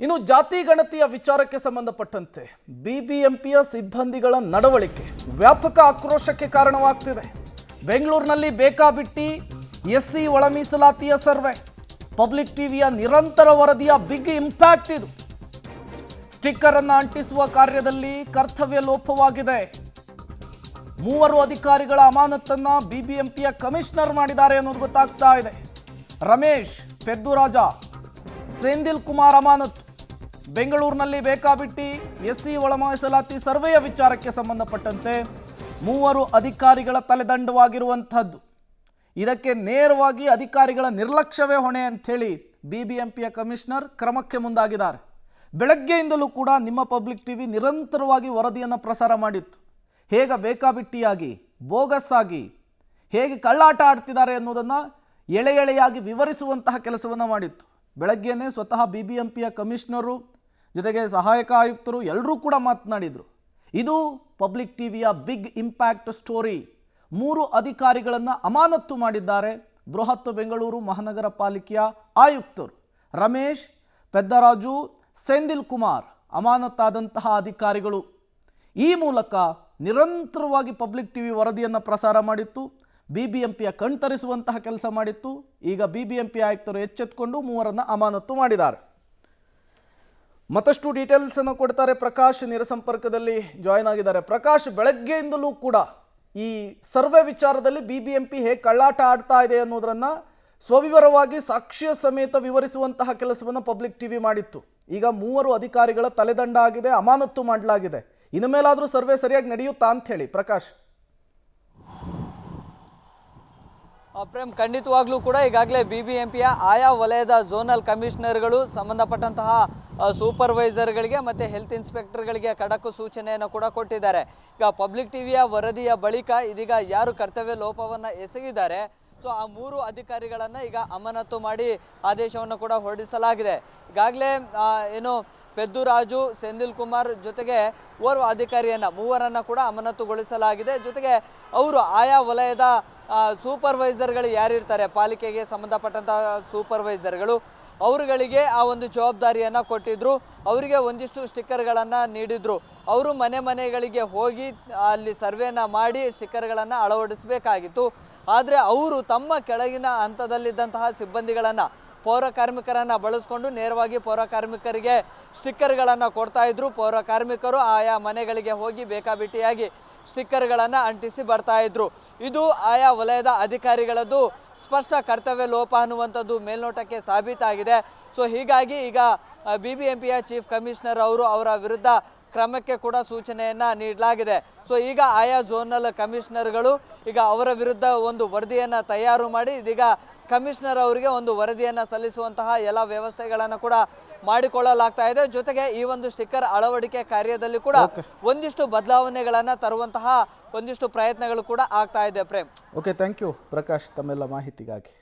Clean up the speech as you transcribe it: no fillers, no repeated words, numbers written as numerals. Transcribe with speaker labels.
Speaker 1: ಇನ್ನು ಜಾತಿ ಗಣತಿಯ ವಿಚಾರಕ್ಕೆ ಸಂಬಂಧಪಟ್ಟಂತೆ ಬಿಬಿಎಂಪಿಯ ಸಿಬ್ಬಂದಿಗಳ ನಡವಳಿಕೆ ವ್ಯಾಪಕ ಆಕ್ರೋಶಕ್ಕೆ ಕಾರಣವಾಗ್ತಿದೆ. ಬೆಂಗಳೂರಿನಲ್ಲಿ ಬೇಕಾಬಿಟ್ಟಿ ಎಸ್ಸಿ ಒಳ ಮೀಸಲಾತಿಯ ಸರ್ವೆ, ಪಬ್ಲಿಕ್ ಟಿವಿಯ ನಿರಂತರ ವರದಿಯ ಬಿಗ್ ಇಂಪ್ಯಾಕ್ಟ್ ಇದು. ಸ್ಟಿಕ್ಕರ್ ಅನ್ನು ಅಂಟಿಸುವ ಕಾರ್ಯದಲ್ಲಿ ಕರ್ತವ್ಯ ಲೋಪವಾಗಿದೆ. 3 ಅಧಿಕಾರಿಗಳ ಅಮಾನತನ್ನ ಬಿಬಿಎಂಪಿಯ ಕಮಿಷನರ್ ಮಾಡಿದ್ದಾರೆ ಅನ್ನೋದು ಗೊತ್ತಾಗ್ತಾ ಇದೆ. ರಮೇಶ್, ಪೆದ್ದುರಾಜ, ಸೆಂದಿಲ್ ಕುಮಾರ್ ಅಮಾನತು. ಬೆಂಗಳೂರಿನಲ್ಲಿ ಬೇಕಾಬಿಟ್ಟಿ ಎಸ್ಸಿ ಒಳ ಮೀಸಲಾತಿ ಸರ್ವೆಯ ವಿಚಾರಕ್ಕೆ ಸಂಬಂಧಪಟ್ಟಂತೆ 3 ಅಧಿಕಾರಿಗಳ ತಲೆದಂಡವಾಗಿರುವಂಥದ್ದು. ಇದಕ್ಕೆ ನೇರವಾಗಿ ಅಧಿಕಾರಿಗಳ ನಿರ್ಲಕ್ಷ್ಯವೇ ಹೊಣೆ ಅಂಥೇಳಿ ಬಿಬಿಎಂಪಿಯ ಕಮಿಷನರ್ ಕ್ರಮಕ್ಕೆ ಮುಂದಾಗಿದ್ದಾರೆ. ಬೆಳಗ್ಗೆಯಿಂದಲೂ ಕೂಡ ನಿಮ್ಮ ಪಬ್ಲಿಕ್ ಟಿವಿ ನಿರಂತರವಾಗಿ ವರದಿಯನ್ನು ಪ್ರಸಾರ ಮಾಡಿತ್ತು. ಹೇಗೆ ಬೇಕಾಬಿಟ್ಟಿಯಾಗಿ ಬೋಗಸ್ ಆಗಿ ಹೇಗೆ ಕಳ್ಳಾಟ ಆಡ್ತಿದ್ದಾರೆ ಅನ್ನೋದನ್ನು ಎಳೆಯಾಗಿ ವಿವರಿಸುವಂತಹ ಕೆಲಸವನ್ನು ಮಾಡಿತ್ತು. ಬೆಳಗ್ಗೆಯೇ ಸ್ವತಃ ಬಿಬಿಎಂಪಿಯ ಕಮಿಷನರು ಜೊತೆಗೆ ಸಹಾಯಕ ಆಯುಕ್ತರು ಎಲ್ಲರೂ ಕೂಡ ಮಾತನಾಡಿದರು. ಇದು ಪಬ್ಲಿಕ್ ಟಿವಿಯ ಬಿಗ್ ಇಂಪ್ಯಾಕ್ಟ್ ಸ್ಟೋರಿ. 3 ಅಧಿಕಾರಿಗಳನ್ನು ಅಮಾನತ್ತು ಮಾಡಿದ್ದಾರೆ ಬೃಹತ್ ಬೆಂಗಳೂರು ಮಹಾನಗರ ಪಾಲಿಕೆಯ ಆಯುಕ್ತರು. ರಮೇಶ್, ಪೆದ್ದರಾಜು, ಸೆಂದಿಲ್ ಕುಮಾರ್ ಅಮಾನತ್ತಾದಂತಹ ಅಧಿಕಾರಿಗಳು. ಈ ಮೂಲಕ ನಿರಂತರವಾಗಿ ಪಬ್ಲಿಕ್ ಟಿವಿ ವರದಿಯನ್ನು ಪ್ರಸಾರ ಮಾಡಿತ್ತು. ಬಿಬಿಎಂಪಿಯ ಕಣ್ತರಿಸುವಂತಹ ಕೆಲಸ ಮಾಡಿತ್ತು. ಈಗ ಬಿಬಿಎಂಪಿ ಆಯುಕ್ತರು ಎಚ್ಚೆತ್ತುಕೊಂಡು 3 ಅಮಾನತು ಮಾಡಿದ್ದಾರೆ. ಮತ್ತಷ್ಟು ಡೀಟೇಲ್ಸ್ ಅನ್ನು ಕೊಡ್ತಾರೆ. ಪ್ರಕಾಶ್ ನೇರ ಸಂಪರ್ಕದಲ್ಲಿ ಜಾಯಿನ್ ಆಗಿದ್ದಾರೆ. ಪ್ರಕಾಶ್, ಬೆಳಗ್ಗೆಯಿಂದಲೂ ಕೂಡ ಈ ಸರ್ವೆ ವಿಚಾರದಲ್ಲಿ ಬಿಬಿಎಂಪಿ ಹೇಗೆ ಕಳ್ಳಾಟ ಆಡ್ತಾ ಇದೆ ಅನ್ನೋದನ್ನ ಸ್ವವಿವರವಾಗಿ ಸಾಕ್ಷ್ಯ ಸಮೇತ ವಿವರಿಸುವಂತಹ ಕೆಲಸವನ್ನು ಪಬ್ಲಿಕ್ ಟಿವಿ ಮಾಡಿತ್ತು. ಈಗ 3 ಅಧಿಕಾರಿಗಳ ತಲೆದಂಡ ಆಗಿದೆ, ಅಮಾನತ್ತು ಮಾಡಲಾಗಿದೆ. ಇನ್ನು ಮೇಲಾದರೂ ಸರ್ವೆ ಸರಿಯಾಗಿ ನಡೆಯುತ್ತಾ ಅಂತ ಹೇಳಿ ಪ್ರಕಾಶ್.
Speaker 2: ಪ್ರೇಮ್, ಖಂಡಿತವಾಗ್ಲೂ ಕೂಡ ಈಗಾಗಲೇ ಬಿಬಿಎಂಪಿಯ ಆಯಾ ವಲಯದ ಝೋನಲ್ ಕಮಿಷನರ್ಗಳು ಸಂಬಂಧಪಟ್ಟಂತಹ ಸೂಪರ್ವೈಸರ್ಗಳಿಗೆ ಮತ್ತು ಹೆಲ್ತ್ ಇನ್ಸ್ಪೆಕ್ಟರ್ಗಳಿಗೆ ಖಡಕ್ ಸೂಚನೆಯನ್ನು ಕೂಡ ಕೊಟ್ಟಿದ್ದಾರೆ. ಈಗ ಪಬ್ಲಿಕ್ ಟಿವಿಯ ವರದಿಯ ಬಳಿಕ ಇದೀಗ ಯಾರು ಕರ್ತವ್ಯ ಲೋಪವನ್ನು ಎಸಗಿದ್ದಾರೆ, ಸೊ ಆ 3 ಅಧಿಕಾರಿಗಳನ್ನು ಈಗ ಅಮಾನತು ಮಾಡಿ ಆದೇಶವನ್ನು ಕೂಡ ಹೊರಡಿಸಲಾಗಿದೆ. ಈಗಾಗಲೇ ಏನು ಪೆದ್ದುರಾಜು, ಸೆಂದಿಲ್ ಕುಮಾರ್ ಜೊತೆಗೆ ಓರ್ವ ಅಧಿಕಾರಿಯನ್ನು 3 ಕೂಡ ಅಮಾನತುಗೊಳಿಸಲಾಗಿದೆ. ಜೊತೆಗೆ ಅವರು ಆಯಾ ವಲಯದ ಸೂಪರ್ವೈಸರ್ಗಳು ಯಾರಿರ್ತಾರೆ, ಪಾಲಿಕೆಗೆ ಸಂಬಂಧಪಟ್ಟಂತಹ ಸೂಪರ್ವೈಸರ್ಗಳು, ಅವರುಗಳಿಗೆ ಆ ಒಂದು ಜವಾಬ್ದಾರಿಯನ್ನು ಕೊಟ್ಟಿದ್ರು. ಅವರಿಗೆ ಒಂದಿಷ್ಟು ಸ್ಟಿಕ್ಕರ್ಗಳನ್ನು ನೀಡಿದ್ರು. ಅವರು ಮನೆಗಳಿಗೆ ಹೋಗಿ ಅಲ್ಲಿ ಸರ್ವೆನ ಮಾಡಿ ಸ್ಟಿಕ್ಕರ್ಗಳನ್ನು ಅಳವಡಿಸಬೇಕಾಗಿತ್ತು. ಆದರೆ ಅವರು ತಮ್ಮ ಕೆಳಗಿನ ಹಂತದಲ್ಲಿದ್ದಂತಹ ಸಿಬ್ಬಂದಿಗಳನ್ನು, ಪೌರ ಕಾರ್ಮಿಕರನ್ನು ಬಳಸ್ಕೊಂಡು ನೇರವಾಗಿ ಪೌರ ಕಾರ್ಮಿಕರಿಗೆ ಸ್ಟಿಕ್ಕರ್ಗಳನ್ನು ಕೊಡ್ತಾ ಇದ್ರು. ಪೌರ ಕಾರ್ಮಿಕರು ಆಯಾ ಮನೆಗಳಿಗೆ ಹೋಗಿ ಬೇಕಾಬಿಟ್ಟಿಯಾಗಿ ಸ್ಟಿಕ್ಕರ್ಗಳನ್ನು ಅಂಟಿಸಿ ಬರ್ತಾ ಇದ್ರು. ಇದು ಆಯಾ ವಲಯದ ಅಧಿಕಾರಿಗಳದ್ದು ಸ್ಪಷ್ಟ ಕರ್ತವ್ಯ ಲೋಪ ಅನ್ನುವಂಥದ್ದು ಮೇಲ್ನೋಟಕ್ಕೆ ಸಾಬೀತಾಗಿದೆ. ಸೊ ಹೀಗಾಗಿ ಈಗ ಬಿಬಿಎಂಪಿಯ ಚೀಫ್ ಕಮಿಷನರ್ ಅವರ ವಿರುದ್ಧ ಕ್ರಮಕ್ಕೆ ಕೂಡ ಸೂಚನೆಯನ್ನು ನೀಡಲಾಗಿದೆ. ಸೊ ಈಗ ಆಯಾ ಝೋನಲ್ ಕಮಿಷನರ್ಗಳು ಈಗ ಅವರ ವಿರುದ್ಧ ಒಂದು ವರದಿಯನ್ನು ತಯಾರು ಮಾಡಿ ಇದೀಗ ಕಮಿಷನರ್ ಅವರಿಗೆ ಒಂದು ವರದಿಯನ್ನು ಸಲ್ಲಿಸುವಂತಹ ಎಲ್ಲ ವ್ಯವಸ್ಥೆಗಳನ್ನು ಕೂಡ ಮಾಡಿಕೊಳ್ಳಲಾಗ್ತಾ ಇದೆ. ಜೊತೆಗೆ ಈ ಒಂದು ಸ್ಟಿಕ್ಕರ್ ಅಳವಡಿಕೆ ಕಾರ್ಯದಲ್ಲಿ ಕೂಡ ಒಂದಿಷ್ಟು ಬದಲಾವಣೆಗಳನ್ನು ತರುವಂತಹ ಒಂದಿಷ್ಟು ಪ್ರಯತ್ನಗಳು ಕೂಡ ಆಗ್ತಾ ಇದೆ. Prem,
Speaker 1: okay, thank you Prakash ತಮ್ಮೆಲ್ಲ ಮಾಹಿತಿಗಾಗಿ.